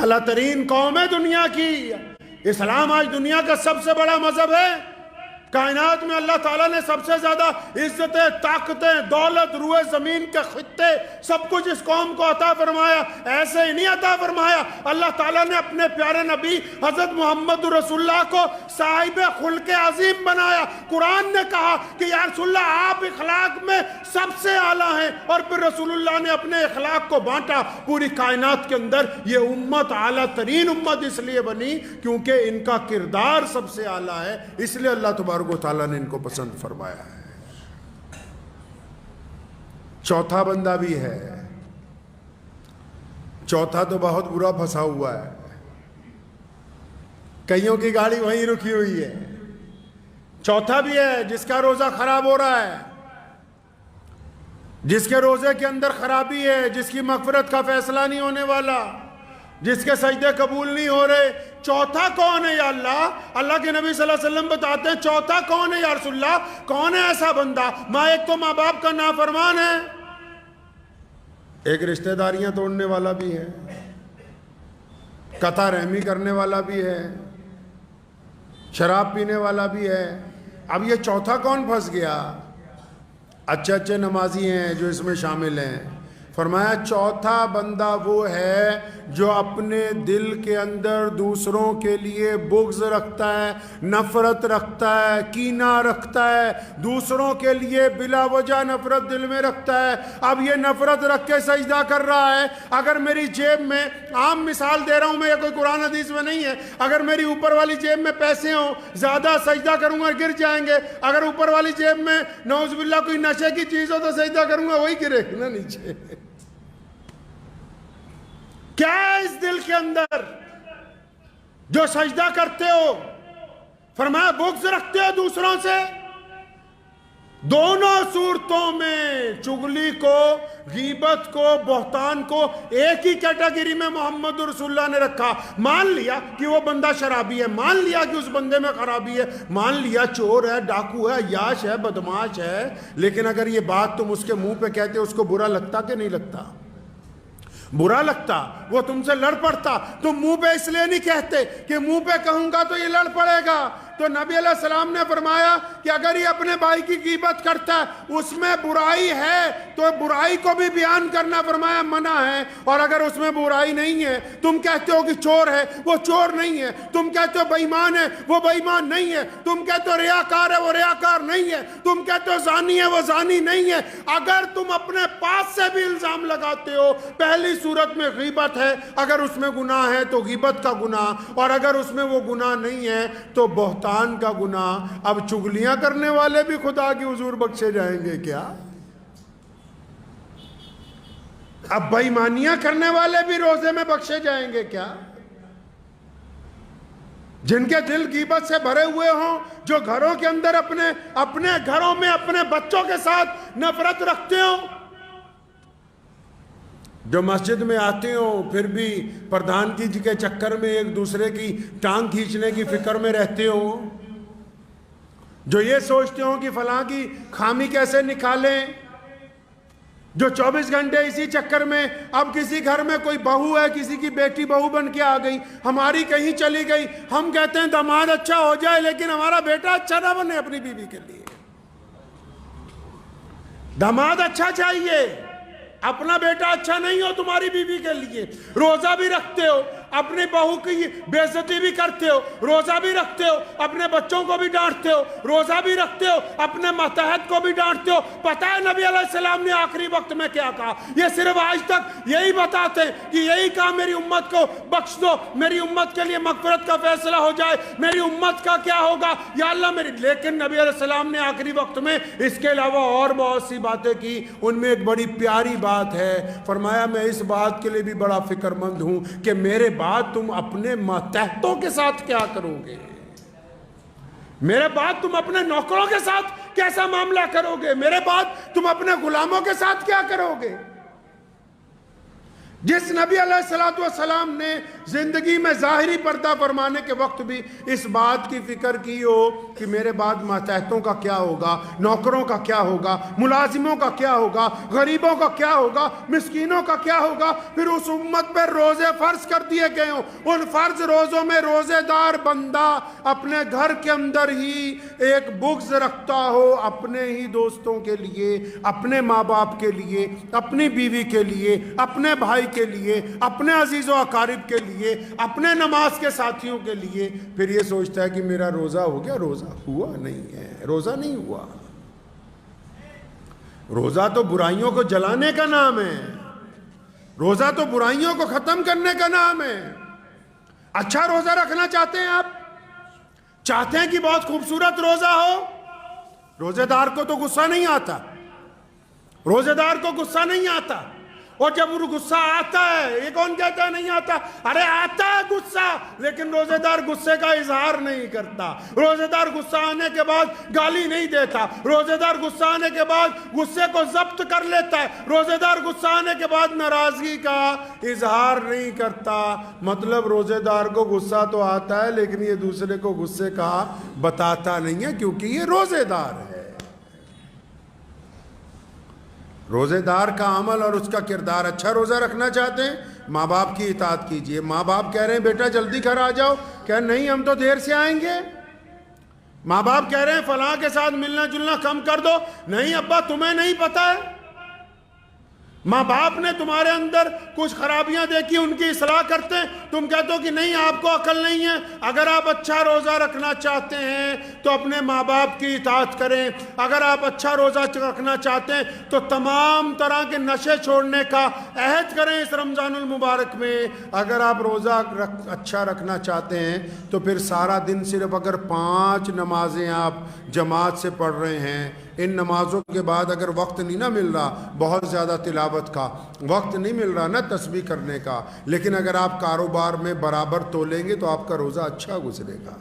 اعلیٰ ترین قوم ہے دنیا کی. اسلام آج دنیا کا سب سے بڑا مذہب ہے. کائنات میں اللہ تعالیٰ نے سب سے زیادہ عزتیں، طاقتیں، دولت، روئے زمین کے خطے سب کچھ اس قوم کو عطا فرمایا. ایسے ہی نہیں عطا فرمایا، اللہ تعالیٰ نے اپنے پیارے نبی حضرت محمد رسول اللہ کو صاحب خلق عظیم بنایا. قرآن نے کہا کہ یا رسول اللہ آپ اخلاق میں سب سے اعلیٰ ہیں، اور پھر رسول اللہ نے اپنے اخلاق کو بانٹا پوری کائنات کے اندر. یہ امت اعلیٰ ترین امت اس لیے بنی کیونکہ ان کا کردار سب سے اعلیٰ ہے، اس لیے اللہ تبارک و تعالیٰ نے ان کو پسند فرمایا ہے. چوتھا بندہ بھی ہے. چوتھا تو بہت برا پھنسا ہوا ہے. کئیوں کی گاڑی وہیں رکی ہوئی ہے. چوتھا بھی ہے جس کا روزہ خراب ہو رہا ہے، جس کے روزے کے اندر خرابی ہے، جس کی مغفرت کا فیصلہ نہیں ہونے والا، جس کے سجدے قبول نہیں ہو رہے. چوتھا کون ہے یا اللہ؟ اللہ کے نبی صلی اللہ علیہ وسلم بتاتے ہیں چوتھا کون ہے یا رسول اللہ؟ کون ہے ایسا بندہ؟ ایک تو ماں باپ کا نافرمان ہے، ایک رشتہ داریاں توڑنے والا بھی ہے، قطع رحمی کرنے والا بھی ہے، شراب پینے والا بھی ہے. اب یہ چوتھا کون پھنس گیا؟ اچھے اچھے نمازی ہیں جو اس میں شامل ہیں. فرمایا چوتھا بندہ وہ ہے جو اپنے دل کے اندر دوسروں کے لیے بغض رکھتا ہے، نفرت رکھتا ہے، کینہ رکھتا ہے، دوسروں کے لیے بلا وجہ نفرت دل میں رکھتا ہے. اب یہ نفرت رکھ کے سجدہ کر رہا ہے. اگر میری جیب میں، عام مثال دے رہا ہوں میں، یہ کوئی قرآن حدیث میں نہیں ہے، اگر میری اوپر والی جیب میں پیسے ہوں، زیادہ سجدہ کروں گا گر جائیں گے. اگر اوپر والی جیب میں نعوذ باللہ کوئی نشے کی چیز ہو تو سجدہ کروں گا وہی گرے نا نیچے. کیا ہے اس دل کے اندر جو سجدہ کرتے ہو؟ فرمایا بغض رکھتے ہو دوسروں سے. دونوں صورتوں میں چغلی کو، غیبت کو، بہتان کو ایک ہی کیٹیگری میں محمد رسول اللہ نے رکھا. مان لیا کہ وہ بندہ شرابی ہے، مان لیا کہ اس بندے میں خرابی ہے، مان لیا چور ہے، ڈاکو ہے، عیاش ہے، بدماش ہے، لیکن اگر یہ بات تم اس کے منہ پہ کہتے اس کو برا لگتا کہ نہیں لگتا؟ برا لگتا، وہ تم سے لڑ پڑتا. تم منہ پہ اس لیے نہیں کہتے کہ منہ پہ کہوں گا تو یہ لڑ پڑے گا. تو نبی علیہ السلام نے فرمایا کہ اگر یہ اپنے بھائی کی غیبت کرتا ہے، اس میں برائی ہے تو برائی کو بھی بیان کرنا فرمایا منع ہے. اور اگر اس میں برائی نہیں ہے، تم کہتے ہو کہ چور ہے، وہ چور نہیں ہے. تم کہتے ہو بے ایمان ہے، وہ بے ایمان نہیں ہے. تم کہتے ہو ریاکار ہے، وہ ریاکار نہیں ہے. تم کہتے ہو زانی ہے، وہ زانی نہیں ہے. اگر تم اپنے پاس سے بھی الزام لگاتے ہو، پہلی صورت میں غیبت ہے، اگر اس میں گناہ ہے تو غیبت کا گناہ، اور اگر اس میں وہ گناہ نہیں ہے تو بہتان کا گناہ. اب چغلیاں کرنے والے بھی خدا کی حضور بخشے جائیں گے کیا؟ اب بے ایمانیاں کرنے والے بھی روزے میں بخشے جائیں گے کیا؟ جن کے دل غیبت سے بھرے ہوئے ہوں، جو گھروں کے اندر اپنے گھروں میں اپنے بچوں کے ساتھ نفرت رکھتے ہوں، جو مسجد میں آتے ہوں پھر بھی پردھان جی کے چکر میں ایک دوسرے کی ٹانگ کھینچنے کی فکر میں رہتے ہوں، جو یہ سوچتے ہوں کہ فلاں کی خامی کیسے نکالیں، جو 24 گھنٹے اسی چکر میں. اب کسی گھر میں کوئی بہو ہے، کسی کی بیٹی بہو بن کے آ گئی، ہماری کہیں چلی گئی، ہم کہتے ہیں داماد اچھا ہو جائے لیکن ہمارا بیٹا اچھا نہ بنے اپنی بیوی کے لیے. داماد اچھا چاہیے، اپنا بیٹا اچھا نہیں ہو تمہاری بیوی کے لیے. روزہ بھی رکھتے ہو، اپنی بہو کی بے عزتی بھی کرتے ہو، روزہ بھی رکھتے ہو، اپنے بچوں کو بھی ڈانٹتے ہو، روزہ بھی رکھتے ہو، اپنے ماتحت کو بھی ڈانٹتے ہو. پتہ ہے نبی علیہ السلام نے آخری وقت میں کیا کہا؟ یہ صرف آج تک یہی بتاتے ہیں کہ یہی کہا میری امت کو بخش دو، میری امت کے لیے مغفرت کا فیصلہ ہو جائے، میری امت کا کیا ہوگا یا اللہ میری. لیکن نبی علیہ السلام نے آخری وقت میں اس کے علاوہ اور بہت سی باتیں کی. ان میں ایک بڑی پیاری بات ہے. فرمایا میں اس بات کے لیے بھی بڑا فکر مند ہوں کہ میرے بعد تم اپنے ماتحتوں کے ساتھ کیا کرو گے، میرے بعد تم اپنے نوکروں کے ساتھ کیسا معاملہ کرو گے، میرے بعد تم اپنے غلاموں کے ساتھ کیا کرو گے. جس نبی علیہ الصلوۃ والسلام نے زندگی میں ظاہری پردہ فرمانے کے وقت بھی اس بات کی فکر کی ہو کہ میرے بعد ماتحتوں کا کیا ہوگا، نوکروں کا کیا ہوگا، ملازموں کا کیا ہوگا، غریبوں کا کیا ہوگا، مسکینوں کا کیا ہوگا، پھر اس امت پر روزے فرض کر دیے گئے ہوں، ان فرض روزوں میں روزے دار بندہ اپنے گھر کے اندر ہی ایک بغض رکھتا ہو اپنے ہی دوستوں کے لیے، اپنے ماں باپ کے لیے، اپنی بیوی کے لیے، اپنے بھائی کے لیے، اپنے عزیز و اقارب کے لیے، اپنے نماز کے ساتھیوں کے لیے، پھر یہ سوچتا ہے کہ میرا روزہ ہو گیا۔ روزہ ہوا نہیں ہے، روزہ نہیں ہوا۔ روزہ تو برائیوں کو جلانے کا نام ہے، روزہ تو برائیوں کو ختم کرنے کا نام ہے۔ اچھا روزہ رکھنا چاہتے ہیں آپ؟ چاہتے ہیں کہ بہت خوبصورت روزہ ہو؟ روزے دار کو تو غصہ نہیں آتا، روزے دار کو غصہ نہیں آتا، اور جب وہ غصہ آتا ہے، یہ کون کہتا ہے نہیں آتا؟ ارے آتا ہے غصہ، لیکن روزے دار غصے کا اظہار نہیں کرتا۔ روزے دار غصہ آنے کے بعد گالی نہیں دیتا، روزے دار غصہ آنے کے بعد غصے کو ضبط کر لیتا ہے، روزے دار غصہ آنے کے بعد ناراضگی کا اظہار نہیں کرتا۔ مطلب روزے دار کو غصہ تو آتا ہے لیکن یہ دوسرے کو غصے کا بتاتا نہیں ہے، کیونکہ یہ روزے دار ہے۔ روزے دار کا عمل اور اس کا کردار۔ اچھا روزہ رکھنا چاہتے ہیں، ماں باپ کی اطاعت کیجئے۔ ماں باپ کہہ رہے ہیں بیٹا جلدی گھر آ جاؤ، کہہ نہیں ہم تو دیر سے آئیں گے۔ ماں باپ کہہ رہے ہیں فلاں کے ساتھ ملنا جلنا کم کر دو، نہیں ابا تمہیں نہیں پتہ ہے۔ ماں باپ نے تمہارے اندر کچھ خرابیاں دیکھی، ان کی اصلاح کرتے ہیں، تم کہتے ہو کہ نہیں آپ کو عقل نہیں ہے۔ اگر آپ اچھا روزہ رکھنا چاہتے ہیں تو اپنے ماں باپ کی اطاعت کریں، اگر آپ اچھا روزہ رکھنا چاہتے ہیں تو تمام طرح کے نشے چھوڑنے کا عہد کریں اس رمضان المبارک میں۔ اگر آپ روزہ اچھا رکھنا چاہتے ہیں تو پھر سارا دن صرف اگر 5 نمازیں آپ جماعت سے پڑھ رہے ہیں، ان نمازوں کے بعد اگر وقت نہیں نہ مل رہا بہت زیادہ تلاوت کا، وقت نہیں مل رہا نہ تسبیح کرنے کا، لیکن اگر آپ کاروبار میں برابر تولیں گے تو آپ کا روزہ اچھا گزرے گا۔